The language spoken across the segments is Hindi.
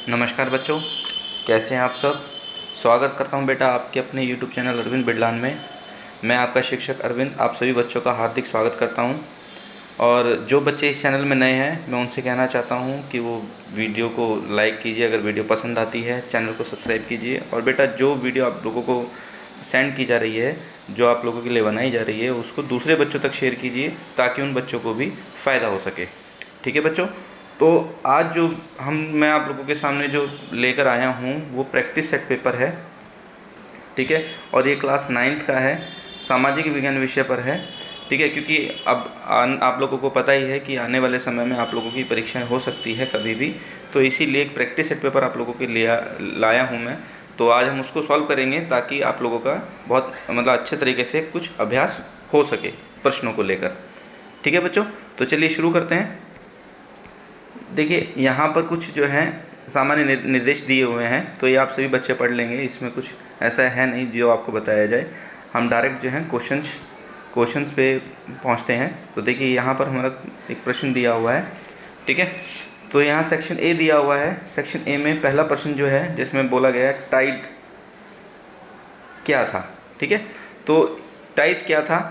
नमस्कार बच्चों, कैसे हैं आप सब। स्वागत करता हूं बेटा आपके अपने YouTube चैनल अरविंद बिडलान में। मैं आपका शिक्षक अरविंद आप सभी बच्चों का हार्दिक स्वागत करता हूं। और जो बच्चे इस चैनल में नए हैं, मैं उनसे कहना चाहता हूं कि वो वीडियो को लाइक कीजिए, अगर वीडियो पसंद आती है चैनल को सब्सक्राइब कीजिए। और बेटा जो वीडियो आप लोगों को सेंड की जा रही है, जो आप लोगों के लिए बनाई जा रही है, उसको दूसरे बच्चों तक शेयर कीजिए ताकि उन बच्चों को भी फ़ायदा हो सके। ठीक है बच्चों। तो आज जो मैं आप लोगों के सामने जो लेकर आया हूँ वो प्रैक्टिस सेट पेपर है। ठीक है, और ये क्लास 9th का है, सामाजिक विज्ञान विषय पर है। ठीक है, क्योंकि अब आप लोगों को पता ही है कि आने वाले समय में आप लोगों की परीक्षाएं हो सकती है कभी भी, तो इसीलिए एक प्रैक्टिस सेट पेपर आप लोगों के लिए लाया हूँ मैं। तो आज हम उसको सॉल्व करेंगे ताकि आप लोगों का बहुत अच्छे तरीके से कुछ अभ्यास हो सके प्रश्नों को लेकर। ठीक है बच्चों, तो चलिए शुरू करते हैं। देखिए यहाँ पर कुछ जो है सामान्य निर्देश दिए हुए हैं, तो ये आप सभी बच्चे पढ़ लेंगे, इसमें कुछ ऐसा है नहीं जो आपको बताया जाए। हम डायरेक्ट जो है क्वेश्चंस पे पहुँचते हैं। तो देखिए यहाँ पर हमारा एक प्रश्न दिया हुआ है। ठीक है, तो यहाँ सेक्शन ए दिया हुआ है। सेक्शन ए में पहला प्रश्न जो है जिसमें बोला गया है टाइड क्या था। ठीक है, तो टाइड क्या था,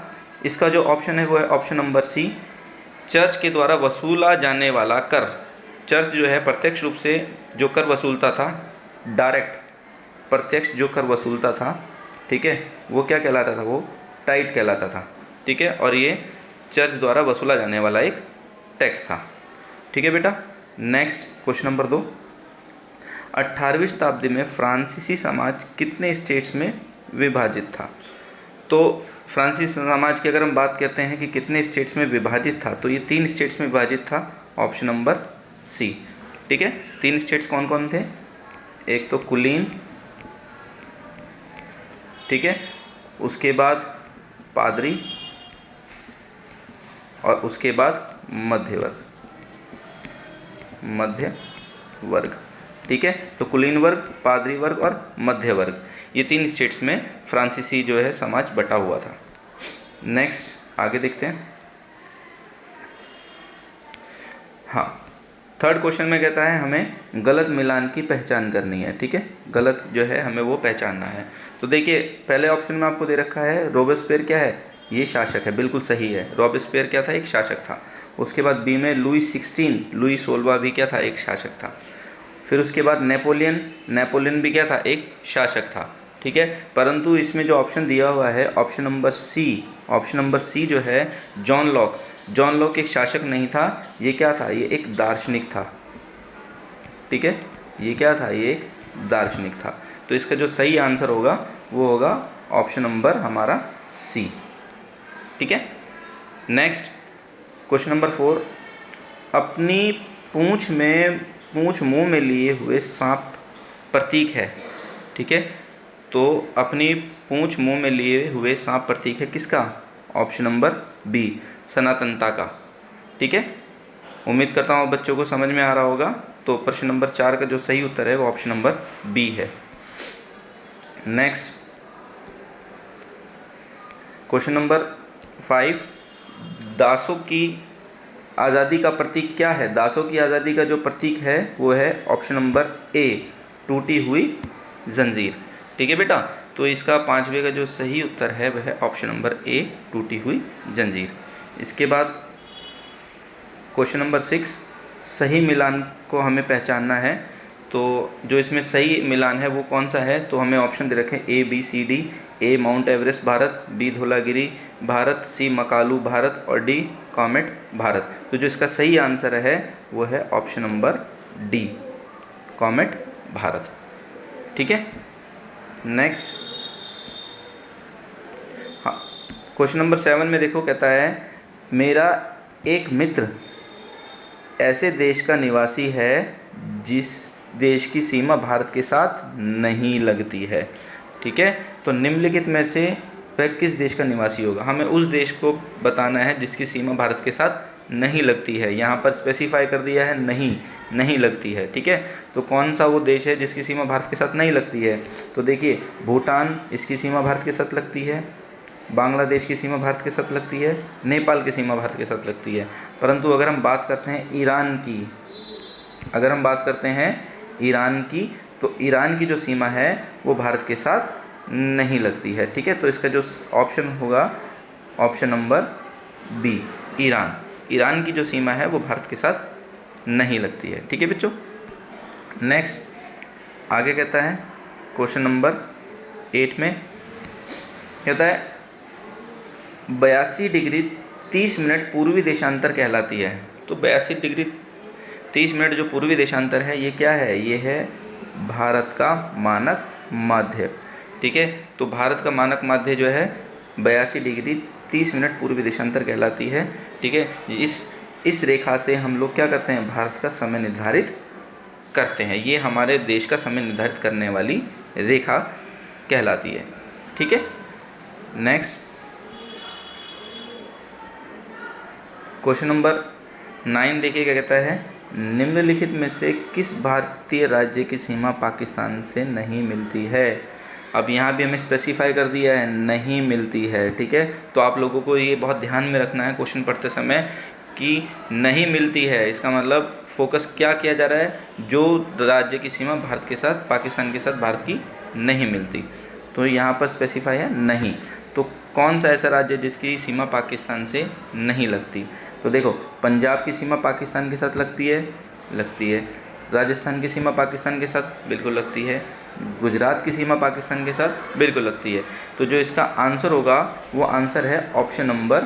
इसका जो ऑप्शन है वो है ऑप्शन नंबर सी, चर्च के द्वारा वसूला जाने वाला कर। चर्च जो है प्रत्यक्ष रूप से जो कर वसूलता था, डायरेक्ट प्रत्यक्ष जो कर वसूलता था, ठीक है, वो क्या कहलाता था, वो टाइट कहलाता था। ठीक है, और ये चर्च द्वारा वसूला जाने वाला एक टैक्स था। ठीक है बेटा, नेक्स्ट क्वेश्चन नंबर 2, 18वीं शताब्दी में फ्रांसीसी समाज कितने स्टेट्स में विभाजित था। तो फ्रांसीसी समाज की अगर हम बात करते हैं कि कितने स्टेट्स में विभाजित था, तो ये 3 स्टेट्स में विभाजित था, ऑप्शन नंबर सी। ठीक है, 3 स्टेट्स कौन कौन थे, एक तो कुलीन, ठीक है, उसके बाद पादरी और उसके बाद मध्य वर्ग। ठीक है, तो कुलीन वर्ग, पादरी वर्ग और मध्य वर्ग, ये 3 स्टेट्स में फ्रांसीसी जो है समाज बटा हुआ था। नेक्स्ट आगे देखते हैं। हाँ, थर्ड क्वेश्चन में कहता है हमें गलत मिलान की पहचान करनी है। ठीक है, गलत जो है हमें वो पहचानना है। तो देखिए पहले ऑप्शन में आपको दे रखा है रॉबेस्पियर क्या है, ये शासक है, बिल्कुल सही है। रॉबेस्पियर क्या था, एक शासक था। उसके बाद बी में लुई 16 भी क्या था, एक शासक था। फिर उसके बाद नेपोलियन भी क्या था, एक शासक था। ठीक है, परंतु इसमें जो ऑप्शन दिया हुआ है ऑप्शन नंबर सी जो है जॉन लॉक एक शासक नहीं था, ये क्या था, ये एक दार्शनिक था। ठीक है, ये क्या था, ये एक दार्शनिक था। तो इसका जो सही आंसर होगा वो होगा ऑप्शन नंबर हमारा सी। ठीक है, नेक्स्ट क्वेश्चन नंबर 4, अपनी पूंछ मुंह में लिए हुए सांप प्रतीक है। ठीक है, तो अपनी पूंछ मुंह में लिए हुए सांप प्रतीक है किसका, ऑप्शन नंबर बी, सनातनता का। ठीक है, उम्मीद करता हूँ बच्चों को समझ में आ रहा होगा। तो प्रश्न नंबर 4 का जो सही उत्तर है वो ऑप्शन नंबर बी है। नेक्स्ट क्वेश्चन नंबर 5, दासों की आज़ादी का प्रतीक क्या है। दासों की आज़ादी का जो प्रतीक है वो है ऑप्शन नंबर ए, टूटी हुई जंजीर। ठीक है बेटा, तो इसका 5वें का जो सही उत्तर है वह है ऑप्शन नंबर ए, टूटी हुई जंजीर। इसके बाद क्वेश्चन नंबर 6, सही मिलान को हमें पहचानना है। तो जो इसमें सही मिलान है वो कौन सा है, तो हमें ऑप्शन दे रखे हैं A B C D. A Mount Everest Bharat, B Dhaulagiri Bharat, C Makalu Bharat और डी कॉमेट भारत। तो जो इसका सही आंसर है वो है option number D, comet Bharat. ठीक है, नेक्स्ट हाँ, क्वेश्चन नंबर 7 में देखो कहता है मेरा एक मित्र ऐसे देश का निवासी है जिस देश की सीमा भारत के साथ नहीं लगती है। ठीक है, तो निम्नलिखित में से वह किस देश का निवासी होगा। हमें उस देश को बताना है जिसकी सीमा भारत के साथ नहीं लगती है। यहाँ पर स्पेसिफाई कर दिया है नहीं लगती है। ठीक है, तो कौन सा वो देश है जिसकी सीमा भारत के साथ नहीं लगती है। तो देखिए भूटान, इसकी सीमा भारत के साथ लगती है, बांग्लादेश की सीमा भारत के साथ लगती है, नेपाल की सीमा भारत के साथ लगती है। परंतु अगर हम बात करते हैं ईरान की, तो ईरान की जो सीमा है वो भारत के साथ नहीं लगती है। ठीक है, तो इसका जो ऑप्शन होगा option number B, Iran. Iran की जो सीमा है वो भारत के साथ नहीं लगती है। ठीक है बच्चों, नेक्स्ट आगे कहता है क्वेश्चन नंबर 8 में कहता है 82 डिग्री 30 मिनट पूर्वी देशांतर कहलाती है। तो 82 डिग्री 30 मिनट जो पूर्वी देशांतर है ये क्या है, ये है भारत का मानक माध्य। ठीक है, तो भारत का मानक माध्य जो है 82 डिग्री 30 मिनट पूर्वी देशांतर कहलाती है। ठीक है, इस रेखा से हम लोग क्या करते हैं, भारत का समय निर्धारित करते हैं। ये हमारे देश का समय निर्धारित करने वाली रेखा कहलाती है। ठीक है, नेक्स्ट क्वेश्चन नंबर 9 देखिए क्या कहता है, निम्नलिखित में से किस भारतीय राज्य की सीमा पाकिस्तान से नहीं मिलती है। अब यहाँ भी हमें स्पेसिफाई कर दिया है नहीं मिलती है। ठीक है, तो आप लोगों को ये बहुत ध्यान में रखना है क्वेश्चन पढ़ते समय कि नहीं मिलती है, इसका मतलब फोकस क्या किया जा रहा है, जो राज्य की सीमा भारत के साथ, पाकिस्तान के साथ भारत की नहीं मिलती। तो यहाँ पर स्पेसिफाई है नहीं, तो कौन सा ऐसा राज्य जिसकी सीमा पाकिस्तान से नहीं लगती। तो देखो, पंजाब की सीमा पाकिस्तान के साथ लगती है, राजस्थान की सीमा पाकिस्तान के साथ बिल्कुल लगती है, गुजरात की सीमा पाकिस्तान के साथ बिल्कुल लगती है। तो जो इसका आंसर होगा वो आंसर है option number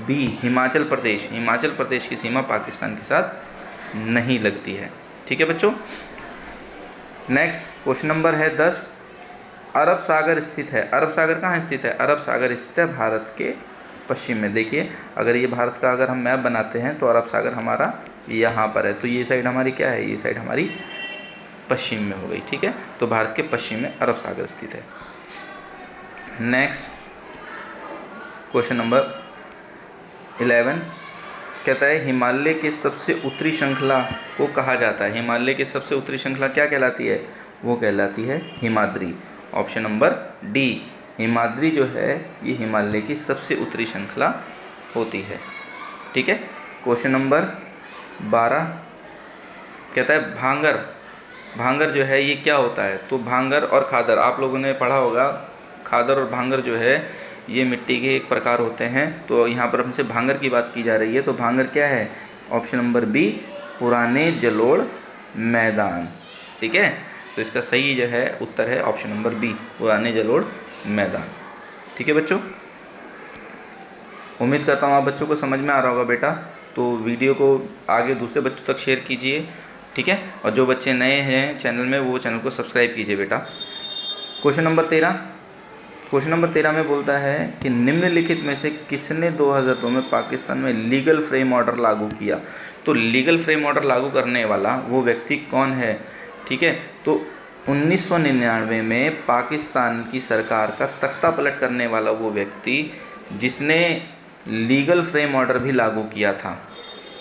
B, Himachal Pradesh. Himachal Pradesh की सीमा पाकिस्तान के साथ नहीं लगती है। ठीक है बच्चों, नेक्स्ट क्वेश्चन नंबर है 10, अरब सागर स्थित है। अरब सागर कहाँ स्थित है, अरब सागर स्थित है भारत के पश्चिम में। देखिए, अगर ये भारत का अगर हम मैप बनाते हैं तो अरब सागर हमारा यहाँ पर है, तो ये साइड हमारी क्या है, ये साइड हमारी पश्चिम में हो गई। ठीक है, तो भारत के पश्चिम में अरब सागर स्थित है। नेक्स्ट क्वेश्चन नंबर 11 कहता है हिमालय के सबसे उत्तरी श्रृंखला को कहा जाता है। हिमालय की सबसे उत्तरी श्रृंखला क्या कहलाती है, वो कहलाती है Himadri. Option number D, Himadri जो है ये हिमालय की सबसे उत्तरी श्रृंखला होती है। ठीक है, क्वेश्चन नंबर 12 कहता है भांगर। भांगर जो है ये क्या होता है, तो भांगर और खादर आप लोगों ने पढ़ा होगा। खादर और भांगर जो है ये मिट्टी के एक प्रकार होते हैं। तो यहाँ पर हमसे भांगर की बात की जा रही है, तो भांगर क्या है, ऑप्शन नंबर बी, पुराने जलोढ़ मैदान। ठीक है, तो इसका सही जो है उत्तर है ऑप्शन नंबर बी, पुराने जलोढ़ मैदान। ठीक है बच्चों, उम्मीद करता हूँ आप बच्चों को समझ में आ रहा होगा बेटा। तो वीडियो को आगे दूसरे बच्चों तक शेयर कीजिए। ठीक है, और जो बच्चे नए हैं चैनल में वो चैनल को सब्सक्राइब कीजिए बेटा। क्वेश्चन नंबर 13 में बोलता है कि निम्नलिखित में से किसने 2002 में पाकिस्तान में लीगल फ्रेम ऑर्डर लागू किया। तो लीगल फ्रेम ऑर्डर लागू करने वाला वो व्यक्ति कौन है। ठीक है, तो 1999 में पाकिस्तान की सरकार का तख्ता पलट करने वाला वो व्यक्ति जिसने लीगल फ्रेम ऑर्डर भी लागू किया था।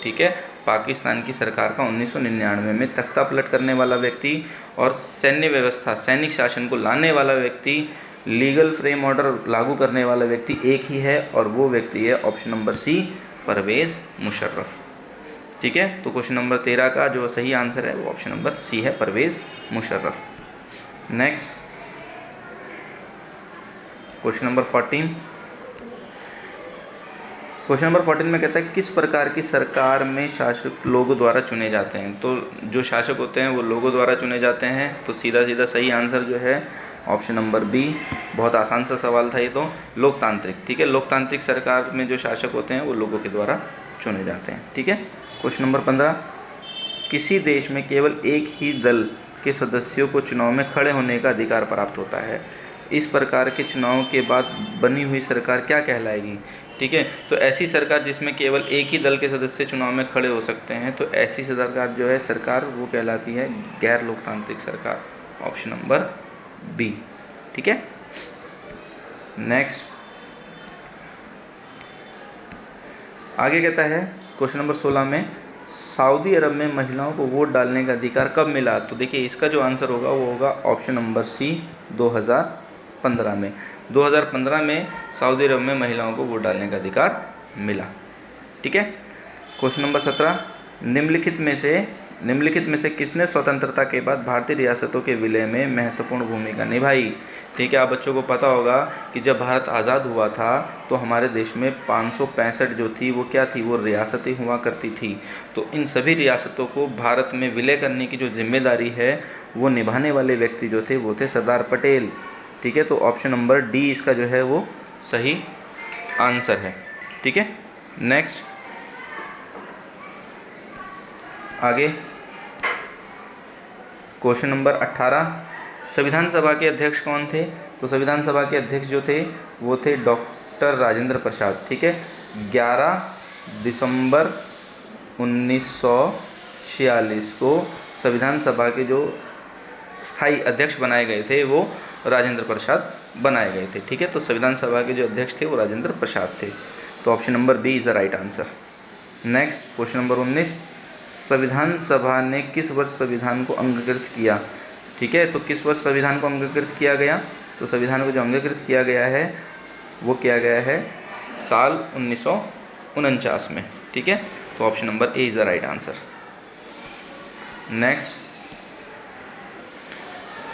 ठीक है, पाकिस्तान की सरकार का 1999 में तख्ता पलट करने वाला व्यक्ति और सैन्य व्यवस्था, सैनिक शासन को लाने वाला व्यक्ति, लीगल फ्रेम ऑर्डर लागू करने वाला व्यक्ति एक ही है, और वो व्यक्ति है option number C, Pervez Musharraf. ठीक है, तो क्वेश्चन नंबर 13 का जो सही आंसर है वो ऑप्शन नंबर सी है, Pervez Musharraf. Next question number 14। Question number 14 में कहता है किस प्रकार की सरकार में शासक लोगों द्वारा चुने जाते हैं। तो जो शासक होते हैं वो लोगों द्वारा चुने जाते हैं। तो सीधा सीधा सही आंसर जो है ऑप्शन नंबर बी, बहुत आसान सा सवाल था ये तो, लोकतांत्रिक। ठीक है, लोकतांत्रिक सरकार में जो शासक होते हैं वो लोगों के द्वारा चुने जाते हैं। ठीक है, क्वेश्चन नंबर 15, किसी देश में केवल एक ही दल के सदस्यों को चुनाव में खड़े होने का अधिकार प्राप्त होता है। इस प्रकार के चुनाव के बाद बनी हुई सरकार क्या कहलाएगी। ठीक है, तो ऐसी सरकार जिसमें केवल एक ही दल के सदस्य चुनाव में खड़े हो सकते हैं, तो ऐसी सरकार जो है सरकार वो कहलाती है गैर लोकतांत्रिक सरकार। Option number B. ठीक है, नेक्स्ट आगे कहता है क्वेश्चन नंबर 16 में सऊदी अरब में महिलाओं को वोट डालने का अधिकार कब मिला। तो देखिए इसका जो आंसर होगा वो होगा ऑप्शन नंबर सी, 2015 में। 2015 में सऊदी अरब में महिलाओं को वोट डालने का अधिकार मिला। ठीक है, क्वेश्चन नंबर 17, निम्नलिखित में से निम्नलिखित में से किसने स्वतंत्रता के बाद भारतीय रियासतों के विलय में महत्वपूर्ण भूमिका निभाई? ठीक है, आप बच्चों को पता होगा कि जब भारत आज़ाद हुआ था तो हमारे देश में 565 जो थी वो क्या थी, वो रियासतें हुआ करती थी। तो इन सभी रियासतों को भारत में विलय करने की जो जिम्मेदारी है वो निभाने वाले व्यक्ति जो थे वो थे सरदार पटेल। ठीक है, तो ऑप्शन नंबर डी इसका जो है वो सही आंसर है। ठीक है, नेक्स्ट आगे क्वेश्चन नंबर 18, संविधान सभा के अध्यक्ष कौन थे? तो संविधान सभा के अध्यक्ष जो थे वो थे डॉक्टर राजेंद्र प्रसाद। ठीक है, 11 दिसंबर 1946 को संविधान सभा के जो स्थायी अध्यक्ष बनाए गए थे वो राजेंद्र प्रसाद बनाए गए थे। ठीक है, तो संविधान सभा के जो अध्यक्ष थे वो राजेंद्र प्रसाद थे। तो option number B is the right answer. Next question number 19, संविधान सभा ने किस वर्ष संविधान को अंगीकृत किया? ठीक है, तो किस वर्ष संविधान को अंगीकृत किया गया? तो संविधान को जो अंगीकृत किया गया है वो किया गया है साल 1949 में। ठीक है, तो option number A is the right answer. Next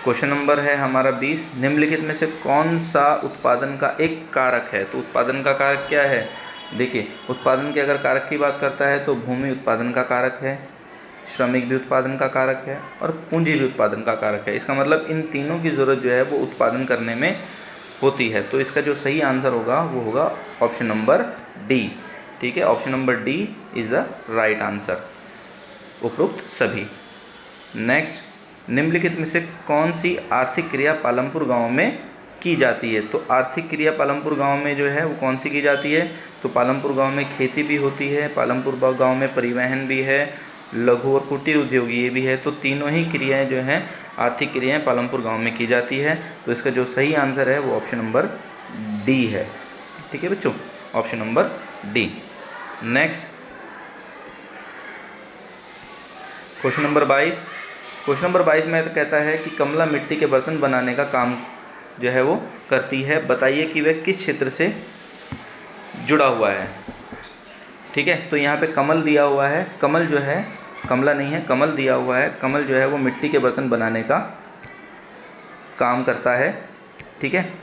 question number है हमारा 20, निम्नलिखित में से कौन सा उत्पादन का एक कारक है? तो उत्पादन का कारक क्या है? देखिए, उत्पादन के अगर कारक की बात करता है तो भूमि उत्पादन का कारक है, श्रमिक भी उत्पादन का कारक है और पूंजी भी उत्पादन का कारक है। इसका मतलब इन तीनों की ज़रूरत जो है वो उत्पादन करने में होती है। तो इसका जो सही आंसर होगा वो होगा ऑप्शन नंबर डी। ठीक है, option number D is the right answer, उपरोक्त सभी। नेक्स्ट, निम्नलिखित में से कौन सी आर्थिक क्रिया पालमपुर गांव में की जाती है? तो आर्थिक क्रिया पालमपुर गांव में जो है वो कौन सी की जाती है? तो पालमपुर गांव में खेती भी होती है, पालमपुर गांव में परिवहन भी है, लघु और कुटीर उद्योग ये भी है। तो तीनों ही क्रियाएं जो हैं आर्थिक क्रियाएं पालमपुर गांव में की जाती है। तो इसका जो सही आंसर है वो ऑप्शन नंबर डी है। ठीक है बच्चों, option number D. Next question number 22, question number 22 में तो कहता है कि कमला मिट्टी के बर्तन बनाने का काम जो है वो करती है, बताइए कि वह किस क्षेत्र से जुड़ा हुआ है। ठीक है, तो यहाँ पे कमल दिया हुआ है, कमल जो है, कमला नहीं है, कमल दिया हुआ है। कमल जो है वो मिट्टी के बर्तन बनाने का काम करता है। ठीक है,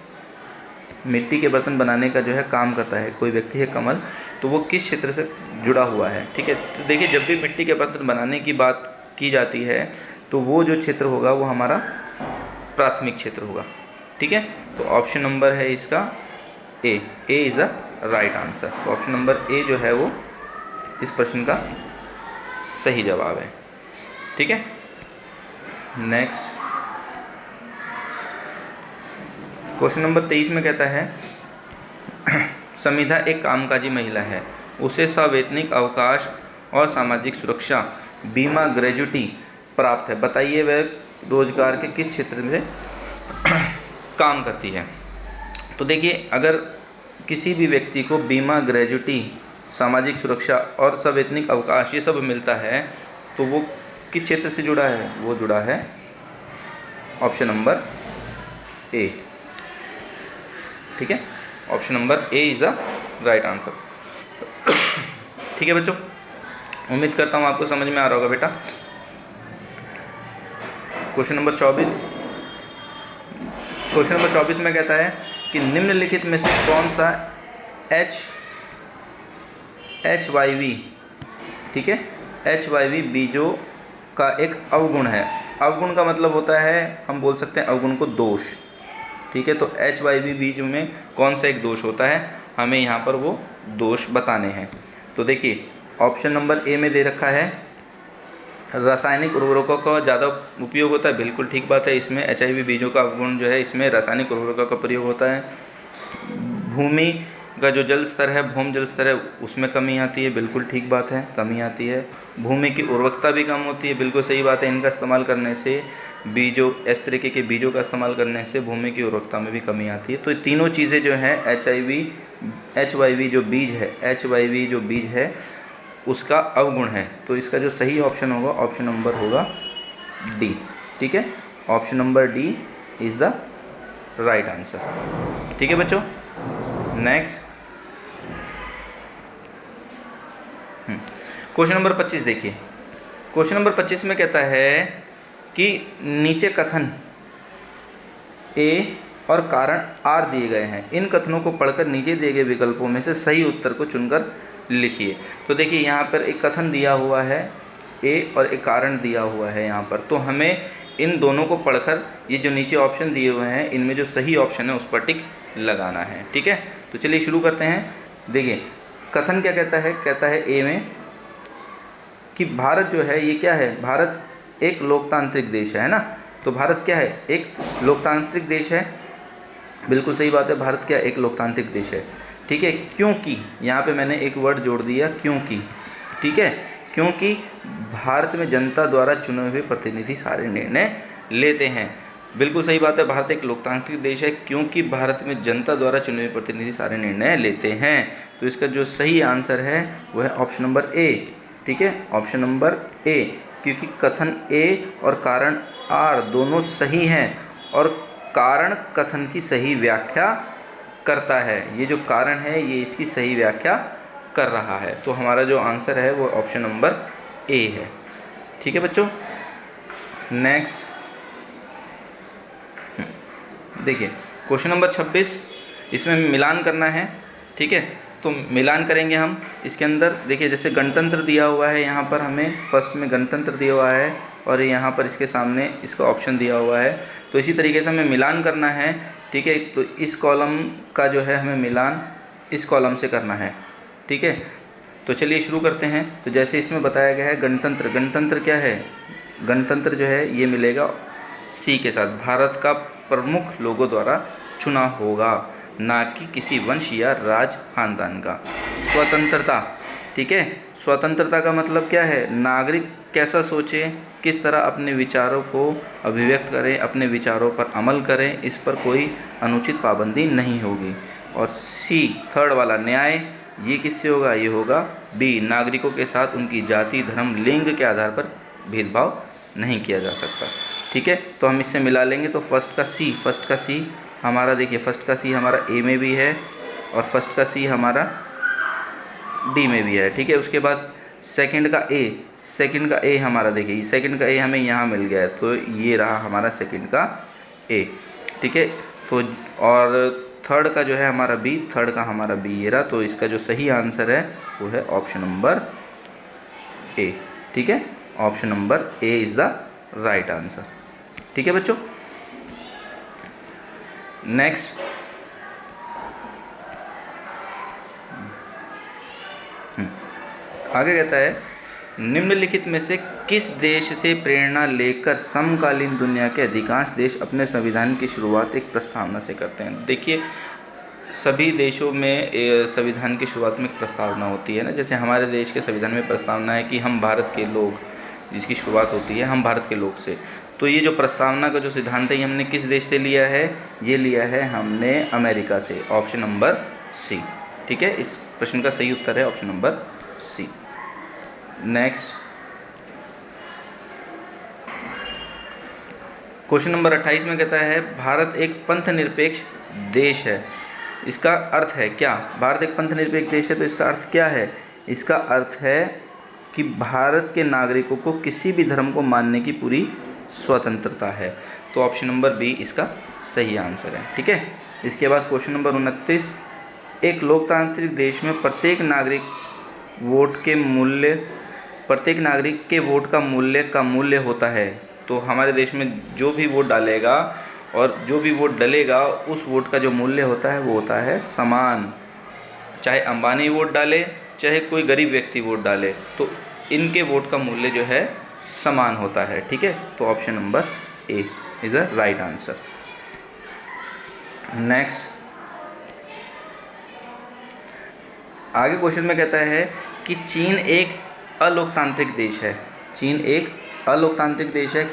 मिट्टी के बर्तन बनाने का जो है काम करता है कोई व्यक्ति है कमल, तो वो किस क्षेत्र से जुड़ा हुआ है। ठीक है, तो देखिए जब भी मिट्टी के बर्तन बनाने की बात की जाती है तो वो जो क्षेत्र होगा वो हमारा प्राथमिक क्षेत्र होगा। ठीक है, तो ऑप्शन नंबर है इसका A is the right answer. तो ऑप्शन नंबर ए जो है वो इस प्रश्न का सही जवाब है। ठीक है, नेक्स्ट क्वेश्चन नंबर 23 में कहता है समिधा एक कामकाजी महिला है, उसे सवैतनिक अवकाश और सामाजिक सुरक्षा बीमा ग्रेजुटी प्राप्त है, बताइए वह रोजगार के किस क्षेत्र में काम करती है। तो देखिए, अगर किसी भी व्यक्ति को बीमा ग्रेजुटी, सामाजिक सुरक्षा और सवैतनिक अवकाश ये सब मिलता है तो वो किस क्षेत्र से जुड़ा है? वो जुड़ा है ऑप्शन नंबर ए। ठीक है, option number A is the right answer. ठीक है बच्चों, उम्मीद करता हूँ आपको समझ में आ रहा होगा बेटा। क्वेश्चन नंबर 24, क्वेश्चन नंबर 24 में कहता है कि निम्नलिखित में से कौन सा HYV, ठीक है, HYV बीजों का एक अवगुण है। अवगुण का मतलब होता है, हम बोल सकते हैं अवगुण को दोष। ठीक है, तो HYV बीजों में कौन सा एक दोष होता है, हमें यहाँ पर वो दोष बताने हैं। तो देखिए ऑप्शन नंबर ए में दे रखा है रासायनिक उर्वरकों का ज़्यादा उपयोग होता है, बिल्कुल ठीक बात है। इसमें HIV बीजों का अवगुण जो है इसमें रासायनिक उर्वरकों का प्रयोग होता है। भूमि का जो जल स्तर है, भूमि जल स्तर है, उसमें कमी आती है, बिल्कुल ठीक बात है, कमी आती है। भूमि की उर्वरकता भी कम होती है, बिल्कुल सही बात है। इनका इस्तेमाल करने से बीजों, इस तरीके के बीजों का इस्तेमाल करने से भूमि की उर्वरकता में भी कमी आती है। तो ये तीनों चीज़ें जो हैं HYV जो बीज है, HYV जो बीज है उसका अवगुण है। तो इसका जो सही ऑप्शन होगा, ऑप्शन नंबर होगा डी। ठीक है, option number D is the right answer. ठीक है बच्चों, नेक्स्ट क्वेश्चन नंबर 25 देखिए। क्वेश्चन नंबर 25 में कहता है कि नीचे कथन ए और कारण आर दिए गए हैं, इन कथनों को पढ़कर नीचे दिए गए विकल्पों में से सही उत्तर को चुनकर लिखिए। तो देखिए यहाँ पर एक कथन दिया हुआ है ए और एक कारण दिया हुआ है यहाँ पर, तो हमें इन दोनों को पढ़कर ये जो नीचे ऑप्शन दिए हुए हैं इनमें जो सही ऑप्शन है उस पर टिक लगाना है। ठीक है, तो चलिए शुरू करते हैं। देखिए कथन क्या कहता है, कहता है ए में कि भारत जो है ये क्या है, भारत एक लोकतांत्रिक देश है ना। तो भारत क्या है, एक लोकतांत्रिक देश है, बिल्कुल सही बात है, भारत क्या एक लोकतांत्रिक देश है। ठीक है, क्योंकि यहाँ पे मैंने एक वर्ड जोड़ दिया क्योंकि। ठीक है, क्योंकि भारत में जनता द्वारा चुने हुए प्रतिनिधि सारे निर्णय लेते हैं। बिल्कुल सही बात है, भारत एक लोकतांत्रिक देश है क्योंकि भारत में जनता द्वारा चुने हुए प्रतिनिधि सारे निर्णय लेते हैं। तो इसका जो सही आंसर है वो है ऑप्शन नंबर ए। ठीक है, ऑप्शन नंबर ए, क्योंकि कथन ए और कारण आर दोनों सही हैं और कारण कथन की सही व्याख्या करता है। ये जो कारण है ये इसकी सही व्याख्या कर रहा है। तो हमारा जो आंसर है वो ऑप्शन नंबर ए है। ठीक है बच्चों, नेक्स्ट देखिए क्वेश्चन नंबर 26, इसमें मिलान करना है। ठीक है, तो मिलान करेंगे हम इसके अंदर। देखिए जैसे गणतंत्र दिया हुआ है यहाँ पर, हमें फर्स्ट में गणतंत्र दिया हुआ है और यहाँ पर इसके सामने इसका ऑप्शन दिया हुआ है। तो इसी तरीके से हमें मिलान करना है। ठीक है, तो इस कॉलम का जो है हमें मिलान इस कॉलम से करना है। ठीक है, तो चलिए शुरू करते हैं। तो जैसे इसमें बताया गया है गणतंत्र, गणतंत्र क्या है, गणतंत्र जो है ये मिलेगा सी के साथ, भारत का प्रमुख लोगों द्वारा चुना होगा, ना कि किसी वंश या राज खानदान का। स्वतंत्रता, ठीक है, स्वतंत्रता का मतलब क्या है, नागरिक कैसा सोचे, किस तरह अपने विचारों को अभिव्यक्त करें, अपने विचारों पर अमल करें, इस पर कोई अनुचित पाबंदी नहीं होगी। और सी थर्ड वाला न्याय, ये किससे होगा, ये होगा बी, नागरिकों के साथ उनकी जाति धर्म लिंग के आधार पर भेदभाव नहीं किया जा सकता। ठीक है, तो हम इससे मिला लेंगे। तो फर्स्ट का सी हमारा, देखिए फर्स्ट का सी हमारा ए में भी है और फर्स्ट का सी हमारा डी में भी है। ठीक है, उसके बाद सेकंड का ए हमारा, देखिए सेकंड का ए हमें यहाँ मिल गया है, तो ये रहा हमारा सेकंड का ए। ठीक है, तो और थर्ड का जो है हमारा बी, थर्ड का हमारा बी ये रहा। तो इसका जो सही आंसर है वो है ऑप्शन नंबर ए। ठीक है, option number A is the right answer. ठीक है बच्चों, नेक्स्ट आगे कहता है निम्नलिखित में से किस देश से प्रेरणा लेकर समकालीन दुनिया के अधिकांश देश अपने संविधान की शुरुआत एक प्रस्तावना से करते हैं। देखिए सभी देशों में संविधान की शुरुआत में एक प्रस्तावना होती है ना, जैसे हमारे देश के संविधान में प्रस्तावना है कि हम भारत के लोग, जिसकी शुरुआत होती है हम भारत के लोग से। तो ये जो प्रस्तावना का जो सिद्धांत है ये हमने किस देश से लिया है, ये लिया है हमने अमेरिका से, ऑप्शन नंबर सी। ठीक है, इस प्रश्न का सही उत्तर है option number C. Next question number 28 में कहता है भारत एक पंथ निरपेक्ष देश है। इसका अर्थ है क्या, भारत एक पंथ निरपेक्ष देश है तो इसका अर्थ क्या है, इसका अर्थ है कि भारत के नागरिकों को किसी भी धर्म को मानने की पूरी स्वतंत्रता है। तो ऑप्शन नंबर बी इसका सही आंसर है। ठीक है, इसके बाद क्वेश्चन नंबर 29, एक लोकतांत्रिक देश में प्रत्येक नागरिक के वोट का मूल्य होता है। तो हमारे देश में जो भी वोट डालेगा और जो भी वोट डलेगा उस वोट का जो मूल्य होता है वो होता है समान। चाहे अंबानी वोट डाले चाहे कोई गरीब व्यक्ति वोट डाले, तो इनके वोट का मूल्य जो है समान होता है। ठीक है, तो option number A is the right answer. Next आगे क्वेश्चन में कहता है कि चीन एक अलोकतांत्रिक देश है। चीन एक अलोकतांत्रिक देश है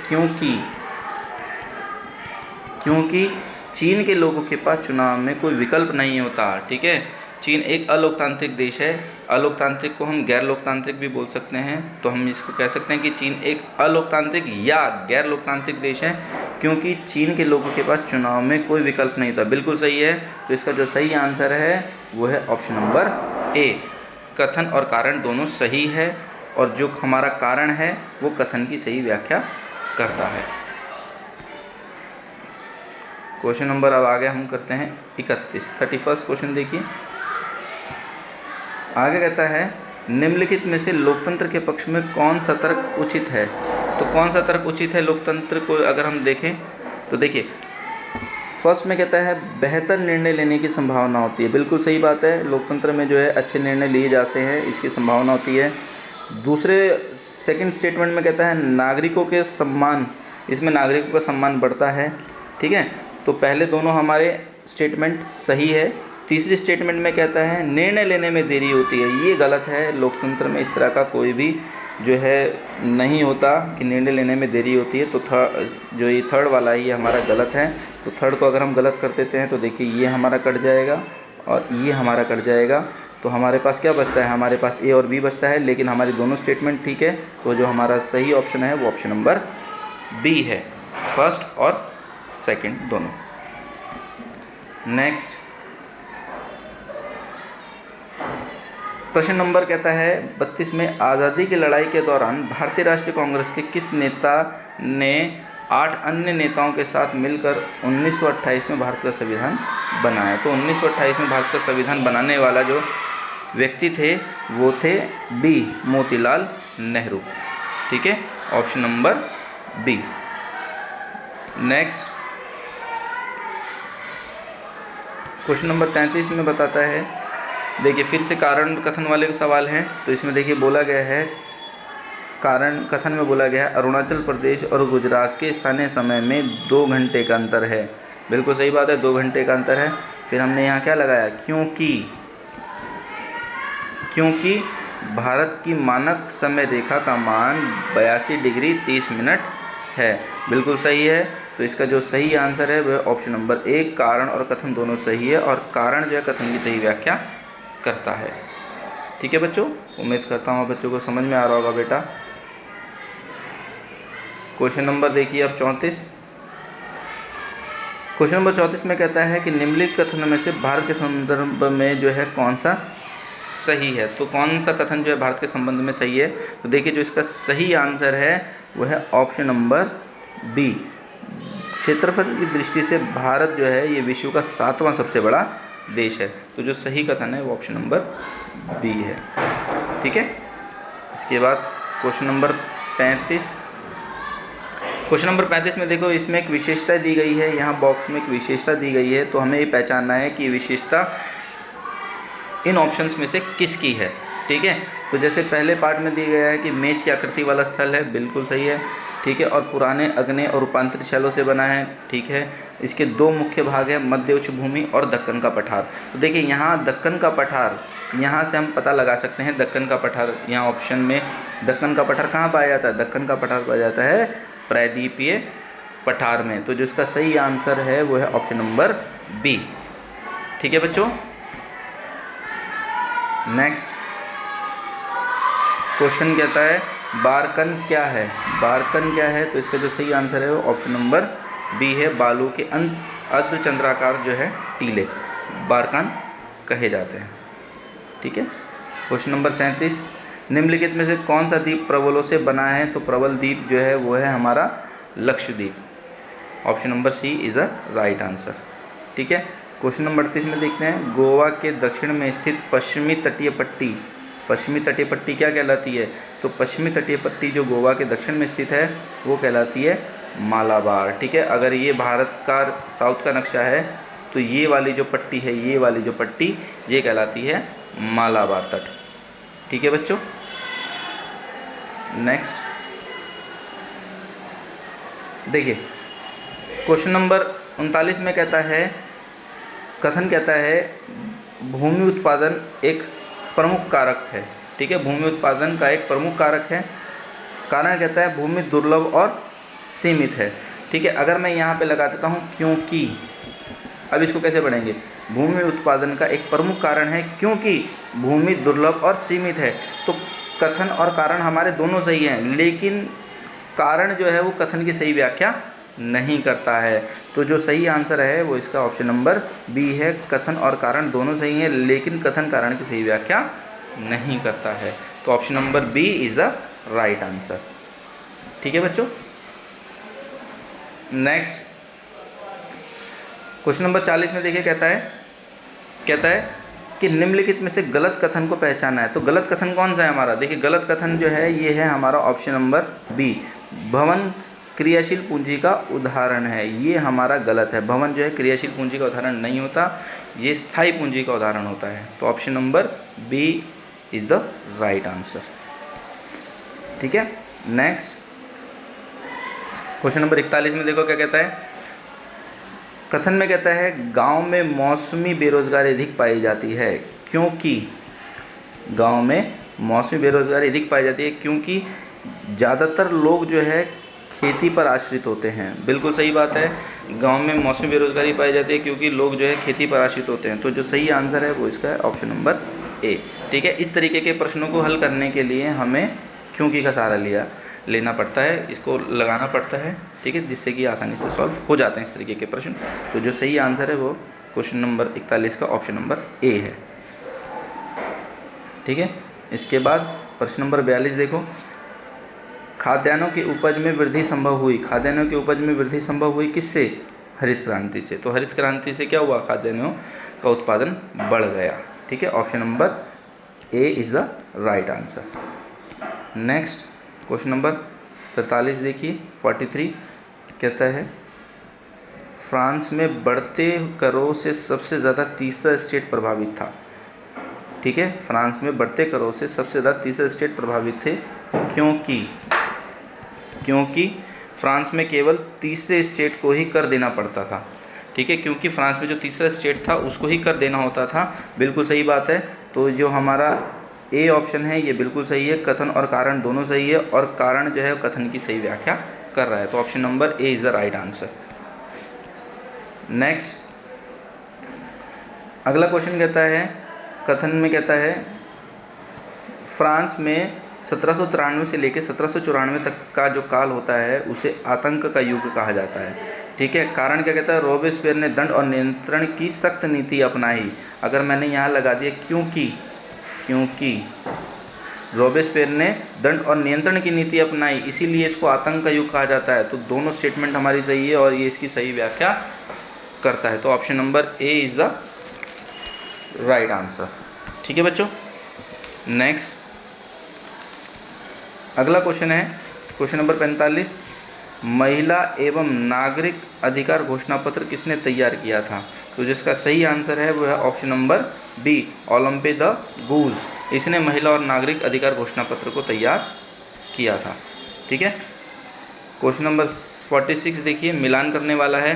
क्योंकि चीन के लोगों के पास चुनाव में कोई विकल्प नहीं होता। ठीक है, चीन एक अलोकतांत्रिक देश है। अलोकतांत्रिक को हम गैर लोकतांत्रिक भी बोल सकते हैं, तो हम इसको कह सकते हैं कि चीन एक अलोकतांत्रिक या गैर लोकतांत्रिक देश है क्योंकि चीन के लोगों के पास चुनाव में कोई विकल्प नहीं था। बिल्कुल सही है, तो इसका जो सही आंसर है वो है ऑप्शन नंबर ए। कथन और कारण दोनों सही है और जो हमारा कारण है वो कथन की सही व्याख्या करता है। क्वेश्चन नंबर अब आगे हम करते हैं 31 क्वेश्चन देखिए। आगे कहता है निम्नलिखित में से लोकतंत्र के पक्ष में कौन सा तर्क उचित है। तो कौन सा तर्क उचित है लोकतंत्र को अगर हम देखें तो देखिए, फर्स्ट में कहता है बेहतर निर्णय लेने की संभावना होती है। बिल्कुल सही बात है, लोकतंत्र में जो है अच्छे निर्णय लिए जाते हैं, इसकी संभावना होती है। दूसरे सेकंड स्टेटमेंट में कहता है नागरिकों के सम्मान, इसमें नागरिकों का सम्मान बढ़ता है। ठीक है, तो पहले दोनों हमारे स्टेटमेंट सही है। तीसरी स्टेटमेंट में कहता है निर्णय लेने में देरी होती है, ये गलत है। लोकतंत्र में इस तरह का कोई भी जो है नहीं होता कि निर्णय लेने में देरी होती है। तो जो ये थर्ड वाला है ये हमारा गलत है। तो थर्ड को अगर हम गलत कर देते हैं तो देखिए ये हमारा कट जाएगा और ये हमारा कट जाएगा। तो हमारे पास क्या बचता है, हमारे पास ए और बी बचता है, लेकिन हमारी दोनों स्टेटमेंट ठीक है। तो जो हमारा सही ऑप्शन है वो ऑप्शन नंबर बी है, फर्स्ट और सेकंड दोनों। नेक्स्ट प्रश्न नंबर कहता है 32 में आज़ादी की लड़ाई के दौरान भारतीय राष्ट्रीय कांग्रेस के किस नेता ने 8 अन्य नेताओं के साथ मिलकर 1928 में भारत का संविधान बनाया। तो 1928 में भारत का संविधान बनाने वाला जो व्यक्ति थे वो थे बी मोतीलाल नेहरू। ठीक है, option number B. Next question number 33 में बताता है, देखिए फिर से कारण कथन वाले सवाल हैं। तो इसमें देखिए बोला गया है, कारण कथन में बोला गया है अरुणाचल प्रदेश और गुजरात के स्थानीय समय में 2 घंटे का अंतर है। बिल्कुल सही बात है, 2 घंटे का अंतर है। फिर हमने यहाँ क्या लगाया, क्योंकि भारत की मानक समय रेखा का मान 82 डिग्री 30 मिनट है। बिल्कुल सही है। तो इसका जो सही आंसर है वह ऑप्शन नंबर 1, कारण और कथन दोनों सही है, और कारण जो है कथन की सही व्याख्या करता है। ठीक है बच्चों, उम्मीद करता हूँ बच्चों को समझ में आ रहा होगा बेटा। क्वेश्चन नंबर देखिए अब 34। क्वेश्चन नंबर 34 में कहता है कि निम्नलिखित कथनों में से भारत के संदर्भ में जो है कौन सा सही है। तो कौन सा कथन जो है भारत के संबंध में सही है। तो देखिए जो इसका सही आंसर है वह है ऑप्शन नंबर बी। क्षेत्रफल की दृष्टि से भारत जो है ये विश्व का 7वां सबसे बड़ा देश है। तो जो सही कथन है वो ऑप्शन नंबर बी है। ठीक है, इसके बाद क्वेश्चन नंबर 35। क्वेश्चन नंबर 35 में देखो इसमें एक विशेषता दी गई है, यहाँ बॉक्स में एक विशेषता दी गई है। तो हमें ये पहचानना है कि विशेषता इन ऑप्शंस में से किसकी है। ठीक है, तो जैसे पहले पार्ट में दिया गया है कि मेज की आकृति वाला स्थल है, बिल्कुल सही है। ठीक है, और पुराने अग्नि और रूपांतरित शैलों से बना है। ठीक है, इसके 2 मुख्य भाग हैं, मध्य उच्च भूमि और दक्कन का पठार। तो देखिए यहाँ दक्कन का पठार, यहाँ से हम पता लगा सकते हैं दक्कन का पठार। यहाँ ऑप्शन में दक्कन का पठार कहाँ पाया जाता है, दक्कन का पठार पाया जाता है प्रायद्वीपीय पठार में। तो जो इसका सही आंसर है वो है ऑप्शन नंबर बी। ठीक है बच्चों, नेक्स्ट क्वेश्चन कहता है बारकन क्या है। बारकन क्या है, तो इसका जो सही आंसर है वो ऑप्शन नंबर बी है। बालू के अर्धचंद्राकार जो है टीले बारकान कहे जाते हैं। ठीक है, क्वेश्चन नंबर 37, निम्नलिखित में से कौन सा द्वीप प्रबलों से बना है। तो प्रबल द्वीप जो है वो है हमारा Lakshadweep. Option number C is the right answer. ठीक है, क्वेश्चन नंबर 38 में देखते हैं गोवा के दक्षिण में स्थित पश्चिमी तटीय पट्टी क्या कहलाती है। तो पश्चिमी तटीय पट्टी जो गोवा के दक्षिण में स्थित है वो कहलाती है मालाबार। ठीक है, अगर ये भारत का साउथ का नक्शा है तो ये वाली जो पट्टी है, ये वाली जो पट्टी ये कहलाती है मालाबार तट। ठीक है बच्चों, नेक्स्ट देखिए क्वेश्चन नंबर 39 में कहता है, कथन कहता है भूमि उत्पादन एक प्रमुख कारक है। ठीक है, भूमि उत्पादन का एक प्रमुख कारक है। कारण कहता है भूमि दुर्लभ और सीमित है। ठीक है, अगर मैं यहाँ पे लगा देता हूँ क्योंकि, अब इसको कैसे पढ़ेंगे, भूमि उत्पादन का एक प्रमुख कारण है क्योंकि भूमि दुर्लभ और सीमित है। तो कथन और कारण हमारे दोनों सही हैं, लेकिन कारण जो है वो कथन की सही व्याख्या नहीं करता है। तो जो सही आंसर है वो इसका ऑप्शन नंबर बी है। कथन और कारण दोनों सही हैं, लेकिन कथन कारण की सही व्याख्या नहीं करता है। तो option number B is the right answer. ठीक है बच्चों। नेक्स्ट क्वेश्चन नंबर 40 में देखिए कहता है कि निम्नलिखित में से गलत कथन को पहचाना है। तो गलत कथन कौन सा है हमारा? देखिए गलत कथन जो है ये है हमारा ऑप्शन नंबर बी, भवन क्रियाशील पूंजी का उदाहरण है। ये हमारा गलत है। भवन जो है क्रियाशील पूंजी का उदाहरण नहीं होता, ये स्थायी पूंजी का उदाहरण होता है। तो option number B is the right answer. ठीक है। नेक्स्ट क्वेश्चन नंबर 41 में देखो क्या कहता है। कथन में कहता है गांव में मौसमी बेरोजगारी अधिक पाई जाती है क्योंकि गांव में मौसमी बेरोजगारी अधिक पाई जाती है क्योंकि ज़्यादातर लोग जो है खेती पर आश्रित होते हैं। बिल्कुल सही बात है, गांव में मौसमी बेरोजगारी पाई जाती है क्योंकि लोग जो है खेती पर आश्रित होते हैं। तो जो सही आंसर है वो इसका है ऑप्शन नंबर ए। ठीक है। इस तरीके के प्रश्नों को हल करने के लिए हमें क्योंकि का सहारा लेना पड़ता है, इसको लगाना पड़ता है। ठीक है, जिससे कि आसानी से सॉल्व हो जाते हैं इस तरीके के प्रश्न। तो जो सही आंसर है वो क्वेश्चन नंबर 41 का ऑप्शन नंबर ए है। ठीक है। इसके बाद प्रश्न नंबर 42 देखो, खाद्यान्नों की उपज में वृद्धि संभव हुई। खाद्यान्नों की उपज में वृद्धि संभव हुई किससे? हरित क्रांति से। तो हरित क्रांति से क्या हुआ? खाद्यान्नों का उत्पादन बढ़ गया। ठीक है। Option number A is the right answer. Next question number 43 देखिए 43 कहता है फ्रांस में बढ़ते करों से सबसे ज़्यादा तीसरा स्टेट प्रभावित था। ठीक है। फ्रांस में बढ़ते करों से सबसे ज़्यादा तीसरा स्टेट प्रभावित थे क्योंकि फ्रांस में केवल तीसरे स्टेट को ही कर देना पड़ता था। ठीक है। क्योंकि फ्रांस में जो तीसरा स्टेट था उसको ही कर देना होता था। बिल्कुल सही बात है। तो जो हमारा ए ऑप्शन है ये बिल्कुल सही है। कथन और कारण दोनों सही है और कारण जो है कथन की सही व्याख्या कर रहा है। तो option number A is the right answer. Next अगला क्वेश्चन कहता है, कथन में कहता है फ्रांस में 1793 से लेकर 1794 तक का जो काल होता है उसे आतंक का युग कहा जाता है। ठीक है। कारण क्या कहता है? रोबेस्पियर ने दंड और नियंत्रण की सख्त नीति अपनाई। अगर मैंने यहाँ लगा दिया क्योंकि रोबेस्पियर ने दंड और नियंत्रण की नीति अपनाई इसीलिए इसको आतंक का युग कहा जाता है। तो दोनों स्टेटमेंट हमारी सही है और ये इसकी सही व्याख्या करता है। तो option number A is the right answer. ठीक है बच्चों। नेक्स्ट अगला क्वेश्चन है क्वेश्चन नंबर 45, महिला एवं नागरिक अधिकार घोषणा पत्र किसने तैयार किया था? तो जिसका सही आंसर है वो है ऑप्शन नंबर बी, ओलंपे द गूज। इसने महिला और नागरिक अधिकार घोषणा पत्र को तैयार किया था। ठीक है। क्वेश्चन नंबर 46 देखिए, मिलान करने वाला है।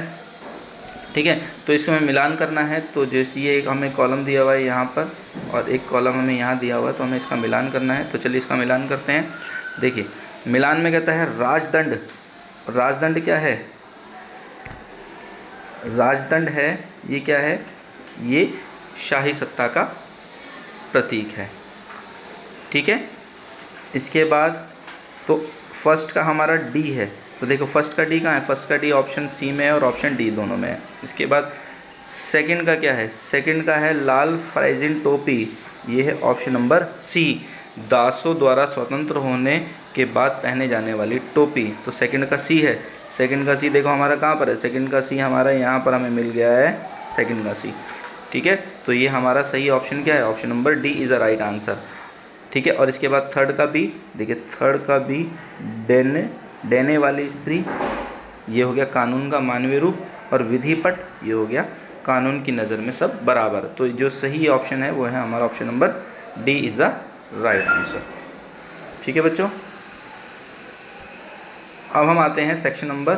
ठीक है। तो इसको हमें मिलान करना है। तो जैसे ये एक हमें कॉलम दिया हुआ है यहाँ पर और एक कॉलम हमें यहाँ दिया हुआ है, तो हमें इसका मिलान करना है। तो चलिए इसका मिलान करते हैं। देखिए मिलान में कहता है राजदंड। राजदंड क्या है? राजदंड है ये क्या है? ये शाही सत्ता का प्रतीक है। ठीक है। इसके बाद तो फर्स्ट का हमारा डी है। तो देखो फर्स्ट का डी कहाँ है? फर्स्ट का डी ऑप्शन सी में है और ऑप्शन डी दोनों में है। इसके बाद सेकंड का क्या है? सेकंड का है लाल फ्राइजिन टोपी। ये है ऑप्शन नंबर सी, दासों द्वारा स्वतंत्र होने के बाद पहने जाने वाली टोपी। तो सेकंड का सी है। सेकंड का सी देखो हमारा कहाँ पर है? सेकंड का सी हमारा यहाँ पर हमें मिल गया है, सेकंड का सी। ठीक है। तो ये हमारा सही ऑप्शन क्या है? Option number D is the right answer. ठीक है। और इसके बाद थर्ड का बी, देखिए थर्ड का बी देने वाली स्त्री, ये हो गया कानून का मानवीय रूप, और विधिपट ये हो गया कानून की नज़र में सब बराबर। तो जो सही ऑप्शन है वो है हमारा option number D is the right answer. ठीक है बच्चों। अब हम आते हैं सेक्शन नंबर,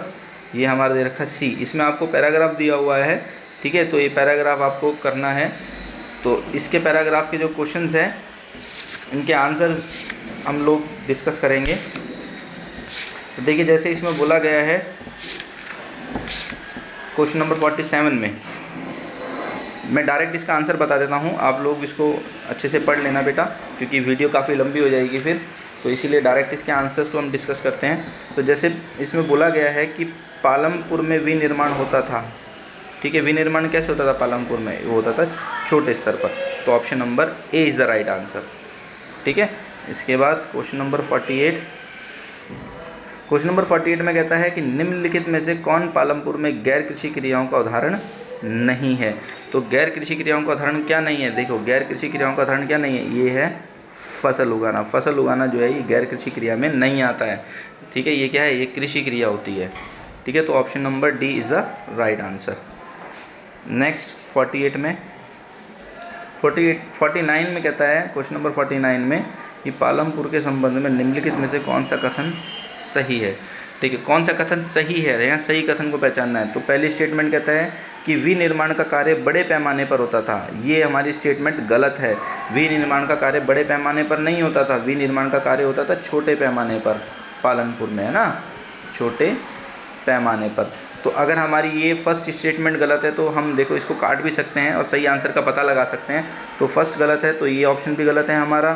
ये हमारा दे रखा सी। इसमें आपको पैराग्राफ दिया हुआ है। ठीक है। तो ये पैराग्राफ आपको करना है। तो इसके पैराग्राफ के जो क्वेश्चंस हैं इनके आंसर्स हम लोग डिस्कस करेंगे। तो देखिए जैसे इसमें बोला गया है क्वेश्चन नंबर 47 में, मैं डायरेक्ट इसका आंसर बता देता हूँ, आप लोग इसको अच्छे से पढ़ लेना बेटा, क्योंकि वीडियो काफ़ी लंबी हो जाएगी फिर। तो इसीलिए डायरेक्ट इसके आंसर्स को हम डिस्कस करते हैं। तो जैसे इसमें बोला गया है कि पालमपुर में विनिर्माण होता था। ठीक है। विनिर्माण कैसे होता था पालमपुर में? वो होता था छोटे स्तर पर। तो option number A is the right answer. ठीक है। इसके बाद क्वेश्चन नंबर 48। क्वेश्चन नंबर 48 में कहता है कि निम्नलिखित में से कौन पालमपुर में गैर कृषि क्रियाओं का उदाहरण नहीं है। तो गैर कृषि क्रियाओं का उदाहरण क्या नहीं है, देखो गैर कृषि क्रियाओं का उदाहरण क्या नहीं है, ये है फसल उगाना। फसल उगाना जो है ये गैर कृषि क्रिया में नहीं आता है, ठीक है। ये क्या है, ये कृषि क्रिया होती है, ठीक है। तो option number D is the right answer. Next 48 में 49 में कहता है, क्वेश्चन नंबर 49 में कि पालमपुर के संबंध में निम्नलिखित में से कौन सा कथन सही है, ठीक है। कौन सा कथन सही है, यहाँ सही कथन को पहचानना है। तो पहली स्टेटमेंट कहता है कि विनिर्माण का कार्य बड़े पैमाने पर होता था, ये हमारी स्टेटमेंट गलत है। विनिर्माण का कार्य बड़े पैमाने पर नहीं होता था, विनिर्माण का कार्य होता था छोटे पैमाने पर पालनपुर में, है ना, छोटे पैमाने पर। तो अगर हमारी ये फर्स्ट स्टेटमेंट गलत है तो हम देखो इसको काट भी सकते हैं और सही आंसर का पता लगा सकते हैं। तो फर्स्ट गलत है तो ये ऑप्शन भी गलत है हमारा,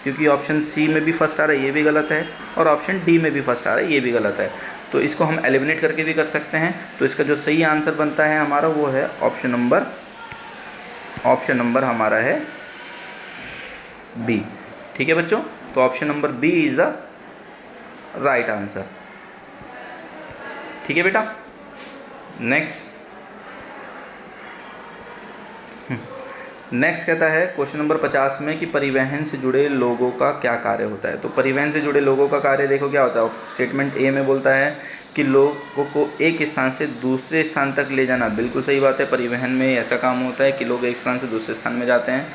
क्योंकि ऑप्शन सी में भी फर्स्ट आ रहा है, ये भी गलत है, और ऑप्शन डी में भी फर्स्ट आ रहा है, ये भी गलत है। तो इसको हम एलिमिनेट करके भी कर सकते हैं। तो इसका जो सही आंसर बनता है हमारा वो है ऑप्शन नंबर हमारा है बी, ठीक है बच्चों। तो option number B is the right answer, ठीक है बेटा। नेक्स्ट कहता है क्वेश्चन नंबर 50 में कि परिवहन से जुड़े लोगों का क्या कार्य होता है। तो परिवहन से जुड़े लोगों का कार्य देखो क्या होता है। स्टेटमेंट ए में बोलता है कि लोगों को एक स्थान से दूसरे स्थान तक ले जाना, बिल्कुल सही बात है। परिवहन में ऐसा काम होता है कि लोग एक स्थान से दूसरे स्थान में जाते हैं।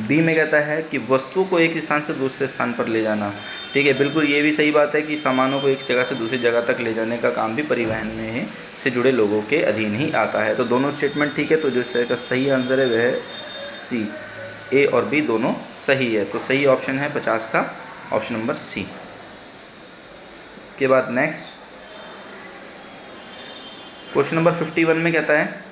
बी में कहता है कि वस्तु को एक स्थान से दूसरे स्थान पर ले जाना, ठीक है, बिल्कुल ये भी सही बात है कि सामानों को एक जगह से दूसरी जगह तक ले जाने का काम भी परिवहन में ही से जुड़े लोगों के अधीन ही आता है। तो दोनों स्टेटमेंट ठीक है। तो जो इसका सही आंसर है वह है सी, ए और बी दोनों सही है। तो सही ऑप्शन है 50 का ऑप्शन नंबर सी। के बाद नेक्स्ट क्वेश्चन नंबर 51 में कहता है